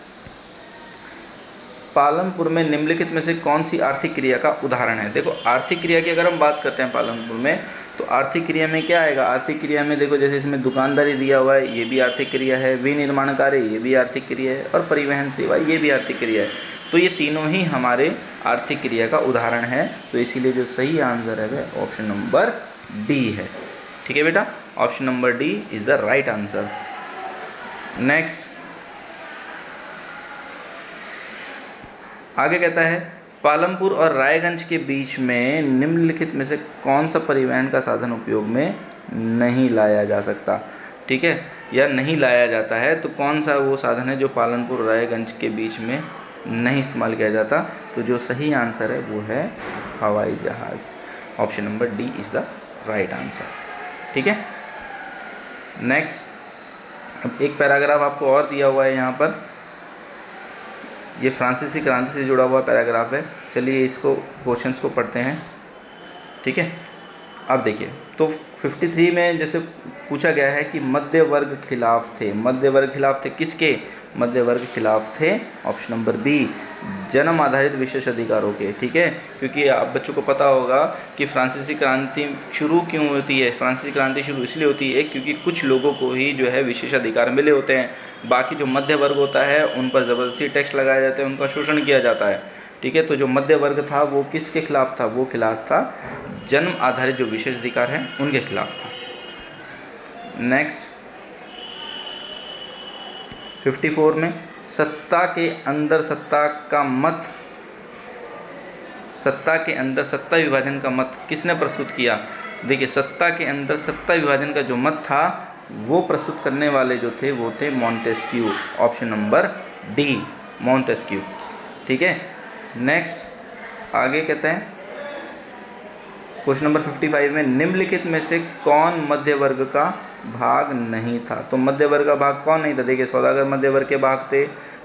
पालमपुर में निम्नलिखित में से कौन सी आर्थिक क्रिया का उदाहरण है। देखो आर्थिक क्रिया की अगर हम बात करते हैं पालमपुर में, तो आर्थिक क्रिया में क्या आएगा। आर्थिक क्रिया में देखो जैसे इसमें दुकानदारी दिया हुआ है, ये भी आर्थिक क्रिया है, विनिर्माण कार्य ये भी आर्थिक क्रिया है, और परिवहन सेवा ये भी आर्थिक क्रिया है। तो ये तीनों ही हमारे आर्थिक क्रिया का उदाहरण है। तो इसीलिए जो सही आंसर है वह ऑप्शन नंबर डी है, ठीक है बेटा। Option number D is the right answer. Next आगे कहता है पालमपुर और रायगंज के बीच में निम्नलिखित में से कौन सा परिवहन का साधन उपयोग में नहीं लाया जा सकता, ठीक है, या नहीं लाया जाता है। तो कौन सा वो साधन है जो पालमपुर और रायगंज के बीच में नहीं इस्तेमाल किया जाता। तो जो सही आंसर है वो है हवाई जहाज़। Option number D is the right answer, ठीक है। नेक्स्ट अब एक पैराग्राफ आपको और दिया हुआ है यहाँ पर, ये फ्रांसीसी क्रांति से जुड़ा हुआ पैराग्राफ है। चलिए इसको क्वेश्चंस को पढ़ते हैं, ठीक है। अब देखिए तो 53 में जैसे पूछा गया है कि मध्य वर्ग खिलाफ थे। मध्य वर्ग खिलाफ थे किसके, मध्य वर्ग खिलाफ थे ऑप्शन नंबर बी जन्म आधारित विशेष अधिकारों के, ठीक है। क्योंकि आप बच्चों को पता होगा कि फ्रांसीसी क्रांति शुरू क्यों होती है। फ्रांसीसी क्रांति शुरू इसलिए होती है क्योंकि कुछ लोगों को ही जो है विशेष अधिकार मिले होते हैं, बाकी जो मध्य वर्ग होता है उन पर ज़बरदस्ती टैक्स लगाए जाते हैं, उनका शोषण किया जाता है, ठीक है। तो जो मध्य वर्ग था वो किसके खिलाफ था, वो खिलाफ था जन्म आधारित जो विशेष अधिकार हैं उनके खिलाफ था। नेक्स्ट 54 में सत्ता के अंदर सत्ता विभाजन का मत किसने प्रस्तुत किया। देखिए सत्ता के अंदर सत्ता विभाजन का जो मत था वो प्रस्तुत करने वाले जो थे वो थे Montesquieu. Option number D Montesquieu, ठीक है। नेक्स्ट आगे कहते हैं क्वेश्चन नंबर 55 में निम्नलिखित में से कौन मध्य वर्ग का भाग नहीं था। तो मध्य वर्ग का भाग कौन नहीं था। देखिए सौदागर मध्य वर्ग के भाग थे,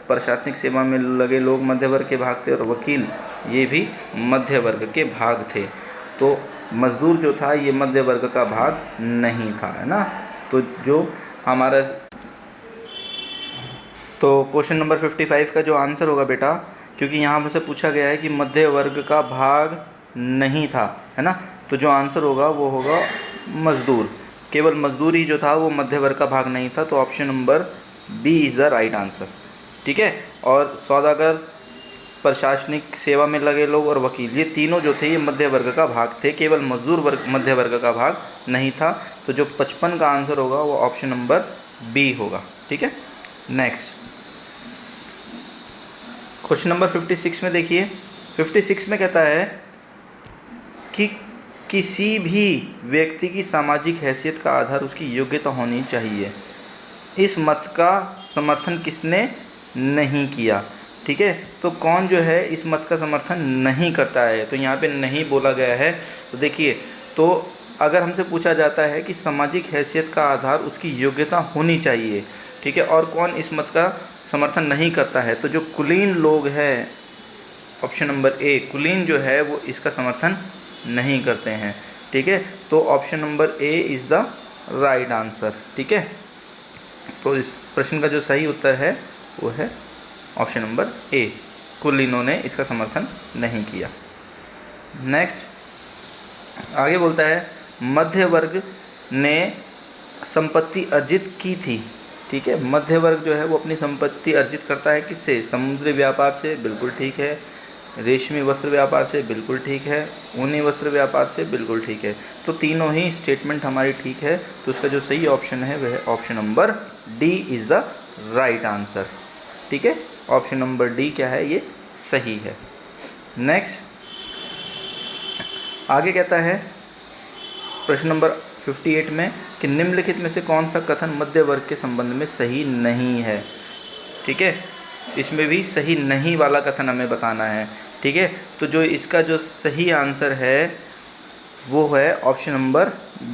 प्रशासनिक सेवा में लगे लोग मध्य वर्ग के भाग थे, और वकील ये भी मध्य वर्ग के भाग थे। तो मजदूर जो था ये मध्य वर्ग का भाग नहीं था, है ना। तो जो हमारा तो क्वेश्चन नंबर 55 का जो आंसर होगा बेटा, क्योंकि यहाँ पर से पूछा गया है कि मध्य वर्ग का भाग नहीं था, है ना, तो जो आंसर होगा वो होगा मजदूर। केवल मजदूर ही जो था वो मध्य वर्ग का भाग नहीं था। तो option number B is the right answer, ठीक है। और सौदागर प्रशासनिक सेवा में लगे लोग और वकील, ये तीनों जो थे ये मध्य वर्ग का भाग थे, केवल मजदूर वर्ग मध्य वर्ग का भाग नहीं था। तो जो 55 का आंसर होगा वो ऑप्शन नंबर बी होगा। ठीक है, नेक्स्ट क्वेश्चन नंबर 56 में देखिए, 56 में कहता है कि किसी भी व्यक्ति की सामाजिक हैसियत का आधार उसकी योग्यता होनी चाहिए। इस मत का समर्थन किसने नहीं किया? ठीक है, तो कौन जो है इस मत का समर्थन नहीं करता है? तो यहाँ पे नहीं बोला गया है। तो देखिए, तो अगर हमसे पूछा जाता है कि सामाजिक हैसियत का आधार उसकी योग्यता होनी चाहिए, ठीक है, और कौन इस मत का समर्थन नहीं करता है, तो जो कुलीन लोग हैं, ऑप्शन नंबर ए, कुलीन जो है वो इसका समर्थन नहीं करते हैं। ठीक है, तो option number A is the right answer. ठीक है, तो इस प्रश्न का जो सही उत्तर है वो है ऑप्शन नंबर ए, कुलीनों ने इसका समर्थन नहीं किया। नेक्स्ट आगे बोलता है मध्य वर्ग ने संपत्ति अर्जित की थी। ठीक है, मध्य वर्ग जो है वो अपनी संपत्ति अर्जित करता है किससे? समुद्री व्यापार से, बिल्कुल ठीक है। रेशमी वस्त्र व्यापार से, बिल्कुल ठीक है। ऊनी वस्त्र व्यापार से, बिल्कुल ठीक है। तो तीनों ही स्टेटमेंट हमारी ठीक है। तो इसका जो सही ऑप्शन है वह option number D is the right answer. ठीक है, ऑप्शन नंबर डी क्या है, ये सही है। नेक्स्ट आगे कहता है प्रश्न नंबर 58 में कि निम्नलिखित में से कौन सा कथन मध्य वर्ग के संबंध में सही नहीं है। ठीक है, इसमें भी सही नहीं वाला कथन हमें बताना है। ठीक है, तो जो इसका जो सही आंसर है वो है ऑप्शन नंबर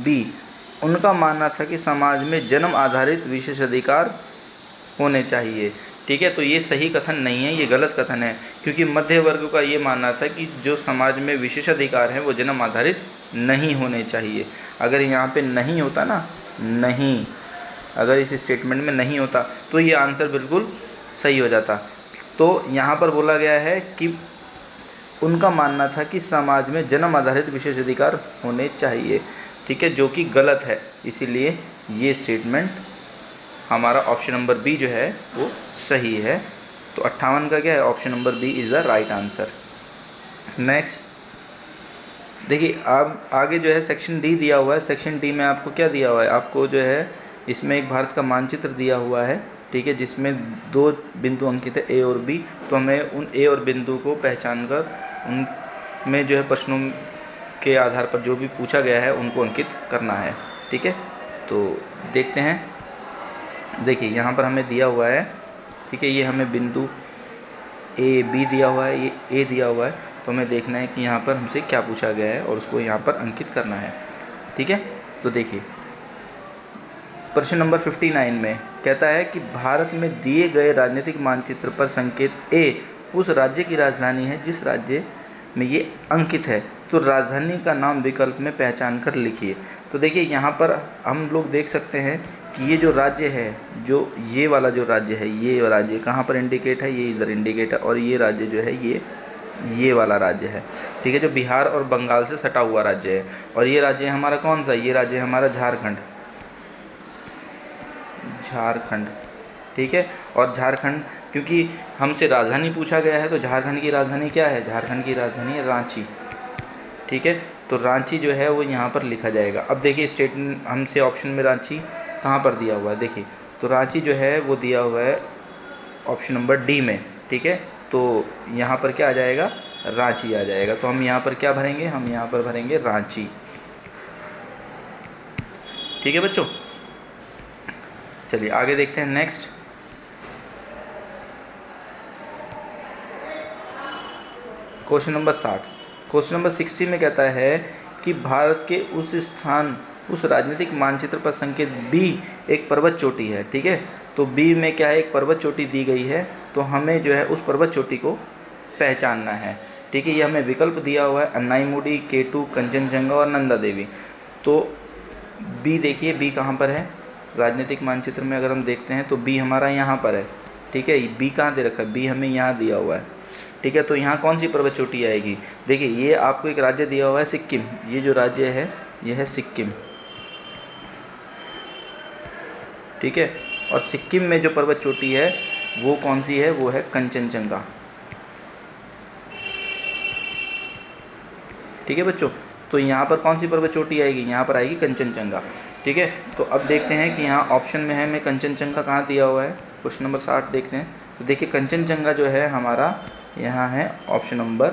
बी। उनका मानना था कि समाज में जन्म आधारित विशेष अधिकार होने चाहिए। ठीक है, तो ये सही कथन नहीं है, ये गलत कथन है, क्योंकि मध्य वर्ग का ये मानना था कि जो समाज में विशेष अधिकार हैं वो जन्म आधारित नहीं होने चाहिए। अगर यहाँ पे नहीं होता ना, नहीं, अगर इस स्टेटमेंट में नहीं होता तो ये आंसर बिल्कुल सही हो जाता। तो यहाँ पर बोला गया है कि उनका मानना था कि समाज में जन्म आधारित विशेष अधिकार होने चाहिए। ठीक है, जो कि गलत है, इसीलिए ये स्टेटमेंट हमारा ऑप्शन नंबर बी जो है वो सही है। तो 58 का क्या है, option number B is the right answer. Next देखिए, अब आगे जो है सेक्शन डी दिया हुआ है। सेक्शन डी में आपको क्या दिया हुआ है, आपको जो है इसमें एक भारत का मानचित्र दिया हुआ है। ठीक है, जिसमें 2 बिंदु अंकित है, ए और बी। तो हमें उन ए और बिंदु को पहचान कर उनमें जो है प्रश्नों के आधार पर जो भी पूछा गया है उनको अंकित करना है। ठीक है, तो देखते हैं। देखिए यहाँ पर हमें दिया हुआ है, ठीक है, ये हमें बिंदु ए बी दिया हुआ है, ये ए दिया हुआ है। तो हमें देखना है कि यहाँ पर हमसे क्या पूछा गया है और उसको यहाँ पर अंकित करना है। ठीक है, तो देखिए प्रश्न नंबर 59 में कहता है कि भारत में दिए गए राजनीतिक मानचित्र पर संकेत ए उस राज्य की राजधानी है जिस राज्य में ये अंकित है। तो राजधानी का नाम विकल्प में पहचान कर लिखिए। तो देखिए यहाँ पर हम लोग देख सकते हैं कि ये जो राज्य है, जो ये वाला जो राज्य है, ये राज्य कहाँ पर इंडिकेट है, ये इधर इंडिकेट है, और ये राज्य जो है ये वाला राज्य है। ठीक है, जो बिहार और बंगाल से सटा हुआ राज्य है। और ये राज्य हमारा कौन सा, ये राज्य है हमारा झारखंड। झारखंड, ठीक है, और झारखंड क्योंकि हमसे राजधानी पूछा गया है तो झारखंड की राजधानी क्या है, झारखंड की राजधानी है रांची। ठीक है, तो रांची जो है वो यहाँ पर लिखा जाएगा। अब देखिए स्टेट हमसे ऑप्शन में रांची कहाँ पर दिया हुआ है, देखिए तो रांची जो है वो दिया हुआ है ऑप्शन नंबर डी में। ठीक है, तो यहाँ पर क्या आ जाएगा, रांची आ जाएगा। तो हम यहाँ पर क्या भरेंगे, हम यहाँ पर भरेंगे रांची। ठीक है बच्चों, चलिए आगे देखते हैं। Next question number 60। Question number 60 में कहता है कि भारत के उस स्थान उस राजनीतिक मानचित्र पर संकेत बी एक पर्वत चोटी है। ठीक है, तो बी में क्या है, एक पर्वत चोटी दी गई है। तो हमें जो है उस पर्वत चोटी को पहचानना है। ठीक है, ये हमें विकल्प दिया हुआ है अन्नाईमुडी, केटू, कंचनजंगा और नंदा देवी। तो बी देखिए, बी कहाँ पर है राजनीतिक मानचित्र में, अगर हम देखते हैं तो बी हमारा यहाँ पर है। ठीक है, बी कहाँ दे रखा है, बी हमें यहाँ दिया हुआ है। ठीक है, तो यहाँ कौन सी पर्वत चोटी आएगी, देखिए ये आपको एक राज्य दिया हुआ है सिक्किम, ये जो राज्य है ये है सिक्किम। ठीक है, और सिक्किम में जो पर्वत चोटी है वो कौन सी है, वो है कंचनजंगा। ठीक है बच्चों। तो यहाँ पर कौन सी पर्वत चोटी आएगी, यहाँ पर आएगी कंचनजंगा। ठीक है, तो अब देखते हैं कि यहाँ ऑप्शन में है, मैं कंचनजंगा कहाँ दिया हुआ है, क्वेश्चन नंबर 60 देखते हैं। तो देखिए कंचनजंगा जो है हमारा यहाँ है ऑप्शन नंबर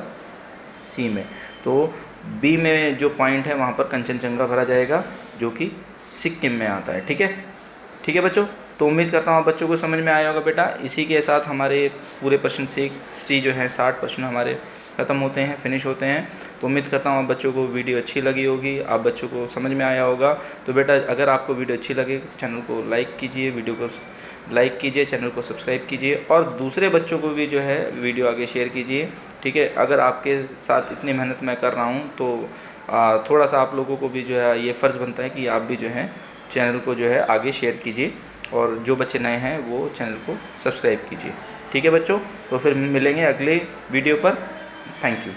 सी में। तो बी में जो पॉइंट है वहाँ पर कंचनजंगा भरा जाएगा, जो कि सिक्किम में आता है। ठीक है बच्चों। तो उम्मीद करता हूँ आप बच्चों को समझ में आया होगा बेटा। इसी के साथ हमारे पूरे प्रश्न सी जो है 60 प्रश्न हमारे ख़त्म होते हैं, फिनिश होते हैं। तो उम्मीद करता हूँ आप बच्चों को वीडियो अच्छी लगी होगी, आप बच्चों को समझ में आया होगा। तो बेटा अगर आपको वीडियो अच्छी लगे चैनल को लाइक कीजिए, वीडियो को लाइक कीजिए, चैनल को सब्सक्राइब कीजिए और दूसरे बच्चों को भी जो है वीडियो आगे शेयर कीजिए। ठीक है, अगर आपके साथ इतनी मेहनत मैं कर रहा हूँ तो थोड़ा सा आप लोगों को भी जो है ये फ़र्ज़ बनता है कि आप भी जो है चैनल को जो है आगे शेयर कीजिए और जो बच्चे नए हैं वो चैनल को सब्सक्राइब कीजिए। ठीक है बच्चों, तो फिर मिलेंगे अगले वीडियो पर। Thank you.